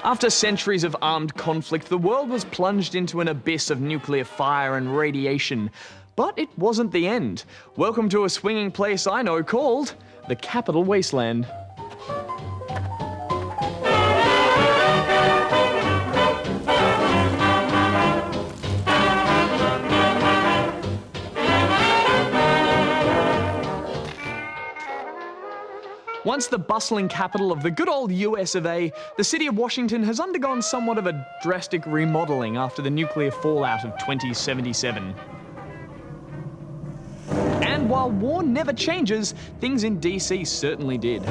After centuries of armed conflict, the world was plunged into an abyss of nuclear fire and radiation. But it wasn't the end. Welcome to a swinging place I know called the Capital Wasteland. Once the bustling capital of the good old US of A, the city of Washington has undergone somewhat of a drastic remodeling after the nuclear fallout of 2077. And while war never changes, things in DC certainly did.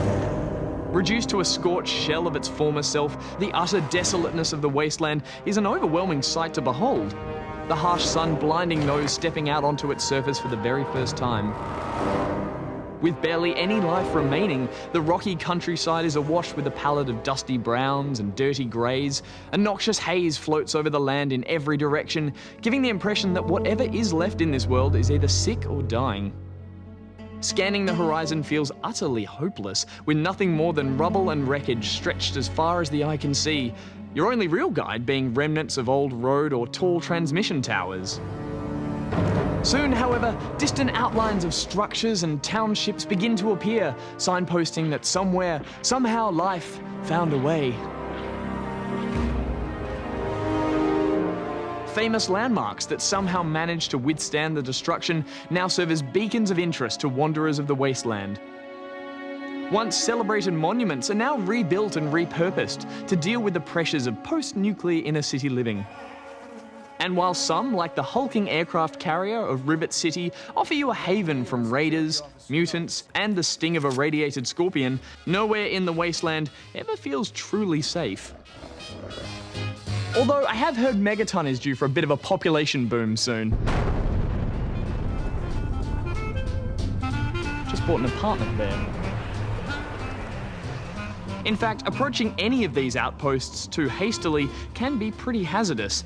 Reduced to a scorched shell of its former self, the utter desolateness of the wasteland is an overwhelming sight to behold. The harsh sun blinding those stepping out onto its surface for the very first time. With barely any life remaining, the rocky countryside is awash with a palette of dusty browns and dirty greys. A noxious haze floats over the land in every direction, giving the impression that whatever is left in this world is either sick or dying. Scanning the horizon feels utterly hopeless, with nothing more than rubble and wreckage stretched as far as the eye can see, your only real guide being remnants of old road or tall transmission towers. Soon, however, distant outlines of structures and townships begin to appear, signposting that somewhere, somehow, life found a way. Famous landmarks that somehow managed to withstand the destruction now serve as beacons of interest to wanderers of the wasteland. Once celebrated monuments are now rebuilt and repurposed to deal with the pressures of post-nuclear inner-city living. And while some, like the hulking aircraft carrier of Rivet City, offer you a haven from raiders, mutants, and the sting of a radiated scorpion, nowhere in the wasteland ever feels truly safe. Although I have heard Megaton is due for a bit of a population boom soon. Just bought an apartment there. In fact, approaching any of these outposts too hastily can be pretty hazardous.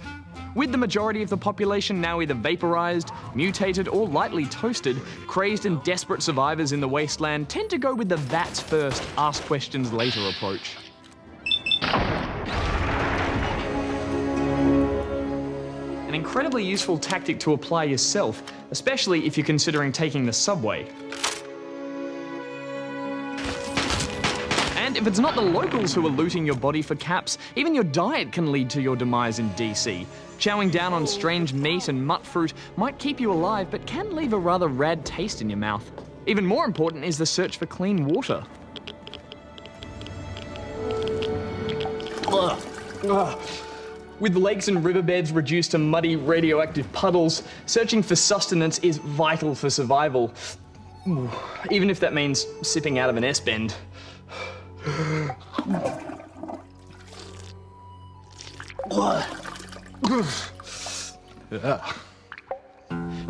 With the majority of the population now either vaporized, mutated, or lightly toasted, crazed and desperate survivors in the wasteland tend to go with the "that's first, ask questions later" approach. An incredibly useful tactic to apply yourself, especially if you're considering taking the subway. And if it's not the locals who are looting your body for caps, even your diet can lead to your demise in DC. Chowing down on strange meat and mutt fruit might keep you alive, but can leave a rather rad taste in your mouth. Even more important is the search for clean water. With lakes and riverbeds reduced to muddy, radioactive puddles, searching for sustenance is vital for survival. Even if that means sipping out of an S-bend.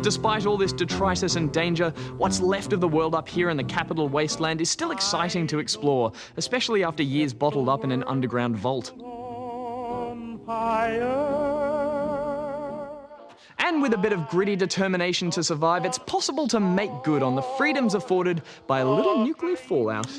Despite all this detritus and danger, what's left of the world up here in the Capital Wasteland is still exciting to explore, especially after years bottled up in an underground vault. And with a bit of gritty determination to survive, it's possible to make good on the freedoms afforded by a little nuclear fallout.